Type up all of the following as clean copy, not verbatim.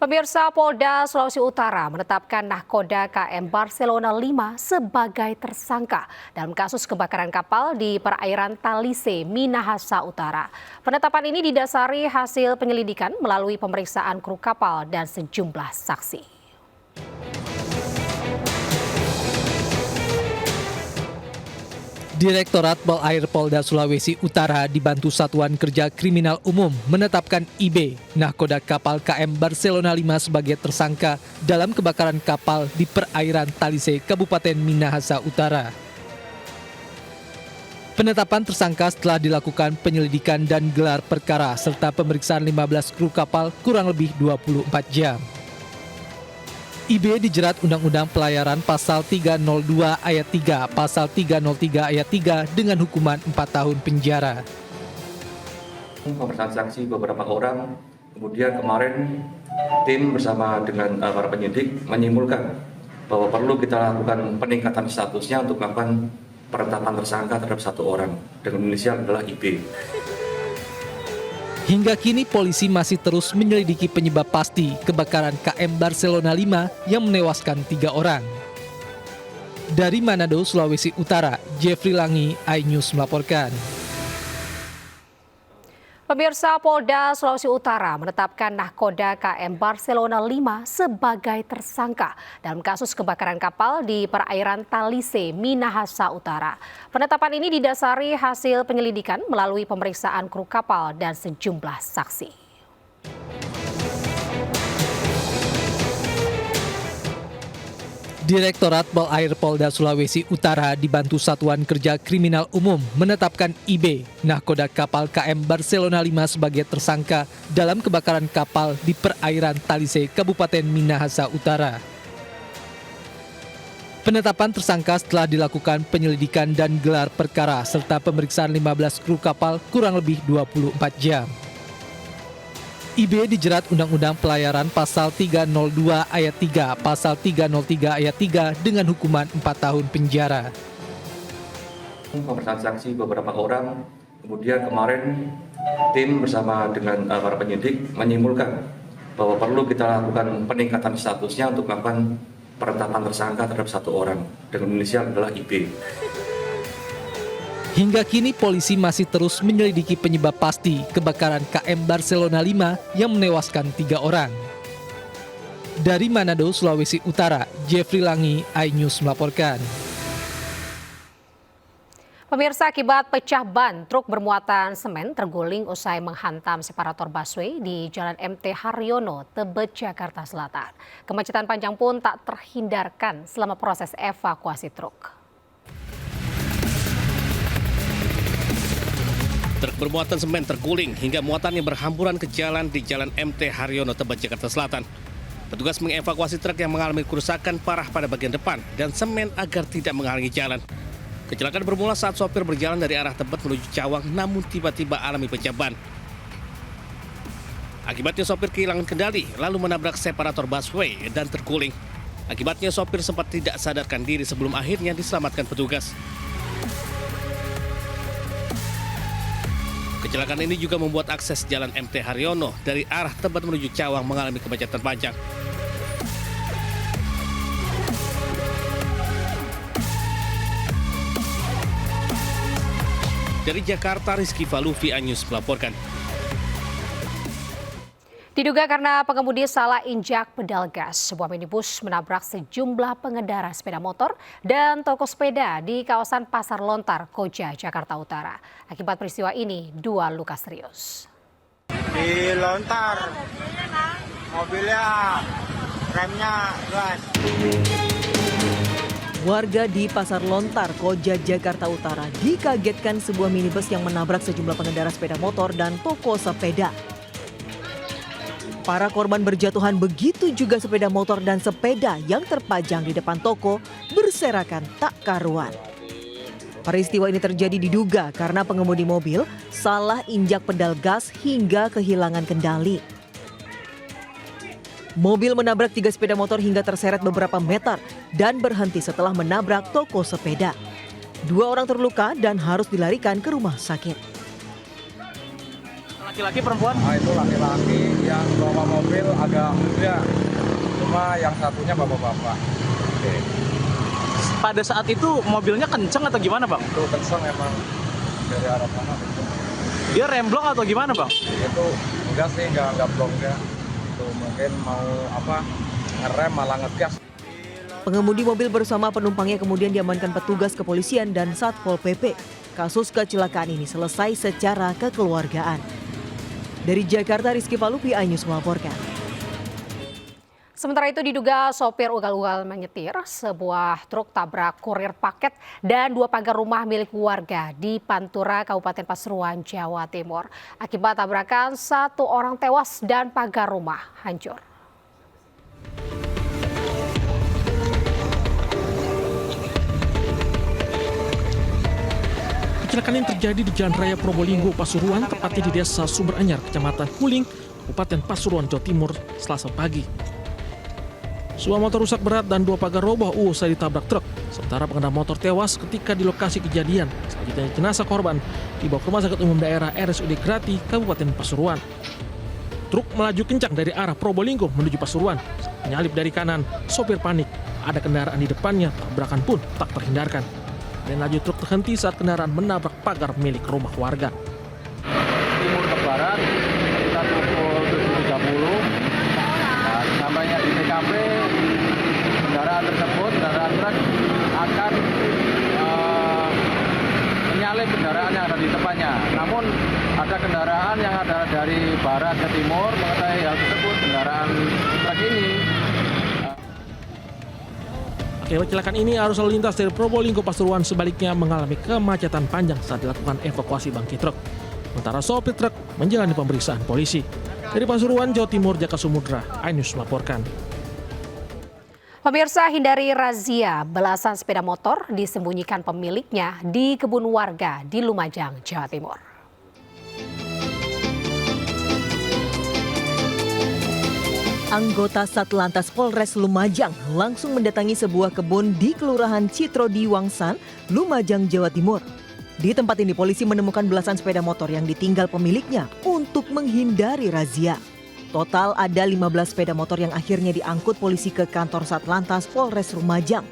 Pemirsa, Polda Sulawesi Utara menetapkan nahkoda KM Barcelona 5 sebagai tersangka dalam kasus kebakaran kapal di perairan Talise, Minahasa Utara. Penetapan ini didasari hasil penyelidikan melalui pemeriksaan kru kapal dan sejumlah saksi. Direktorat Polair Polda Sulawesi Utara dibantu Satuan Kerja Kriminal Umum menetapkan IB, nahkoda kapal KM Barcelona 5 sebagai tersangka dalam kebakaran kapal di perairan Talise, Kabupaten Minahasa Utara. Penetapan tersangka setelah dilakukan penyelidikan dan gelar perkara serta pemeriksaan 15 kru kapal kurang lebih 24 jam. IB dijerat Undang-Undang Pelayaran Pasal 302 Ayat 3, Pasal 303 Ayat 3 dengan hukuman 4 tahun penjara. Pemeriksaan saksi beberapa orang, kemudian kemarin tim bersama dengan para penyidik menyimpulkan bahwa perlu kita lakukan peningkatan statusnya untuk melakukan penetapan tersangka terhadap satu orang dengan inisial adalah IB. Hingga kini polisi masih terus menyelidiki penyebab pasti kebakaran KM Barcelona 5 yang menewaskan 3 orang. Dari Manado, Sulawesi Utara, Jeffrey Langi, iNews melaporkan. Pemirsa, Polda Sulawesi Utara menetapkan nahkoda KM Barcelona 5 sebagai tersangka dalam kasus kebakaran kapal di perairan Talise, Minahasa Utara. Penetapan ini didasari hasil penyelidikan melalui pemeriksaan kru kapal dan sejumlah saksi. Direktorat Polair Polda Sulawesi Utara dibantu Satuan Kerja Kriminal Umum menetapkan IB, nahkoda kapal KM Barcelona 5 sebagai tersangka dalam kebakaran kapal di perairan Talise, Kabupaten Minahasa Utara. Penetapan tersangka setelah dilakukan penyelidikan dan gelar perkara serta pemeriksaan 15 kru kapal kurang lebih 24 jam. IB dijerat Undang-Undang Pelayaran Pasal 302 Ayat 3, Pasal 303 Ayat 3 dengan hukuman 4 tahun penjara. Pemeriksaan saksi beberapa orang, kemudian kemarin tim bersama dengan para penyidik menyimpulkan bahwa perlu kita lakukan peningkatan statusnya untuk melakukan penetapan tersangka terhadap satu orang dengan inisial adalah IB. Hingga kini polisi masih terus menyelidiki penyebab pasti kebakaran KM Barcelona 5 yang menewaskan 3 orang. Dari Manado, Sulawesi Utara, Jeffrey Langi, iNews melaporkan. Pemirsa, akibat pecah ban, truk bermuatan semen terguling usai menghantam separator busway di Jalan MT Haryono, Tebet, Jakarta Selatan. Kemacetan panjang pun tak terhindarkan selama proses evakuasi truk. Truk bermuatan semen terguling hingga muatannya berhamburan ke jalan di Jalan MT Haryono, Tebet, Jakarta Selatan. Petugas mengevakuasi truk yang mengalami kerusakan parah pada bagian depan dan semen agar tidak menghalangi jalan. Kecelakaan bermula saat sopir berjalan dari arah Tebet menuju Cawang namun tiba-tiba alami pecah ban. Akibatnya sopir kehilangan kendali lalu menabrak separator busway dan terguling. Akibatnya sopir sempat tidak sadarkan diri sebelum akhirnya diselamatkan petugas. Kecelakaan ini juga membuat akses Jalan MT Haryono dari arah Tebet menuju Cawang mengalami kemacetan panjang. Dari Jakarta, Rizky Falufi, iNews melaporkan. Diduga karena pengemudi salah injak pedal gas, sebuah minibus menabrak sejumlah pengendara sepeda motor dan toko sepeda di kawasan Pasar Lontar, Koja, Jakarta Utara. Akibat peristiwa ini, 2 luka serius. Di Lontar, mobilnya remnya gas. Warga di Pasar Lontar, Koja, Jakarta Utara dikagetkan sebuah minibus yang menabrak sejumlah pengendara sepeda motor dan toko sepeda. Para korban berjatuhan, begitu juga sepeda motor dan sepeda yang terpajang di depan toko berserakan tak karuan. Peristiwa ini terjadi diduga karena pengemudi mobil salah injak pedal gas hingga kehilangan kendali. Mobil menabrak 3 sepeda motor hingga terseret beberapa meter dan berhenti setelah menabrak toko sepeda. 2 orang terluka dan harus dilarikan ke rumah sakit. Laki-laki perempuan? Nah, itu laki-laki yang bawa mobil agak muda, cuma yang satunya bapak-bapak. Oke. Pada saat itu mobilnya kenceng atau gimana, Bang? Itu kenceng emang dari arah sana. Dia remblong atau gimana, Bang? Itu enggak sih, enggak blong ya. Itu mungkin mau ngerem malah ngegas. Pengemudi mobil bersama penumpangnya kemudian diamankan petugas kepolisian dan Satpol PP. Kasus kecelakaan ini selesai secara kekeluargaan. Dari Jakarta, Rizky Palupi, iNews melaporkan. Sementara itu diduga sopir ugal-ugal menyetir sebuah truk tabrak kurir paket dan 2 pagar rumah milik warga di Pantura, Kabupaten Pasuruan, Jawa Timur. Akibat tabrakan 1 orang tewas dan pagar rumah hancur. Kecelakaan yang terjadi di Jalan Raya Probolinggo, Pasuruan, tepatnya di Desa Sumberanyar, Kecamatan Huling, Kabupaten Pasuruan, Jawa Timur, Selasa pagi. Sebuah motor rusak berat dan 2 pagar roboh usai ditabrak truk. Sementara pengendara motor tewas ketika di lokasi kejadian. Selanjutnya jenazah korban dibawa ke Rumah Sakit Umum Daerah RSUD Grati, Kabupaten Pasuruan. Truk melaju kencang dari arah Probolinggo menuju Pasuruan. Menyalip dari kanan, sopir panik. Ada kendaraan di depannya, tabrakan pun tak terhindarkan. Dan laju truk terhenti saat kendaraan menabrak pagar milik rumah warga. Timur ke barat, sekitar pukul 7.30. Nah, sampainya di TKP, kendaraan truk akan menyalip kendaraan yang ada di depannya. Namun ada kendaraan yang ada dari barat ke timur mengetahui hal tersebut, kendaraan truk ini. Akibat kecelakaan ini arus lalu lintas dari Probolinggo Pasuruan sebaliknya mengalami kemacetan panjang saat dilakukan evakuasi bangkai truk. Sementara sopir truk menjalani pemeriksaan polisi. Dari Pasuruan, Jawa Timur, Jaka Samudra, iNews melaporkan. Pemirsa, hindari razia, belasan sepeda motor disembunyikan pemiliknya di kebun warga di Lumajang, Jawa Timur. Anggota Satlantas Polres Lumajang langsung mendatangi sebuah kebun di Kelurahan Citrodi Wangsan, Lumajang, Jawa Timur. Di tempat ini polisi menemukan belasan sepeda motor yang ditinggal pemiliknya untuk menghindari razia. Total ada 15 sepeda motor yang akhirnya diangkut polisi ke kantor Satlantas Polres Lumajang.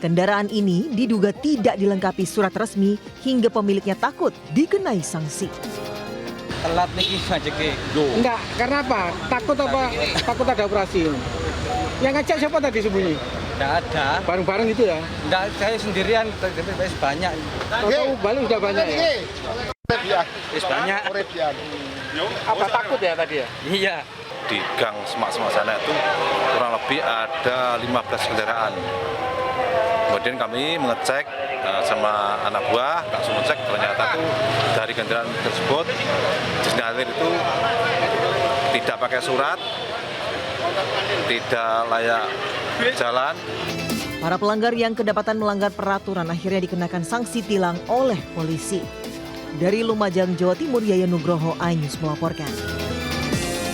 Kendaraan ini diduga tidak dilengkapi surat resmi hingga pemiliknya takut dikenai sanksi. Telat nih ngajeki. Enggak, karena apa? Takut apa? Takut ada operasi. Yang ngajak siapa tadi sembunyi? Enggak ada. Bareng-bareng gitu ya? Enggak, saya sendirian, tapi banyak. Tahu balik udah banyak ya? Banyak. Apa takut ya tadi ya? Iya. Di gang semak-semak sana itu kurang lebih ada 15 kendaraan. Kemudian kami mengecek sama anak buah, langsung ngecek ternyata tuh dari kendaraan tersebut disinyalir itu tidak pakai surat, tidak layak jalan. Para pelanggar yang kedapatan melanggar peraturan akhirnya dikenakan sanksi tilang oleh polisi. Dari Lumajang, Jawa Timur, Yayan Nugroho, iNews melaporkan.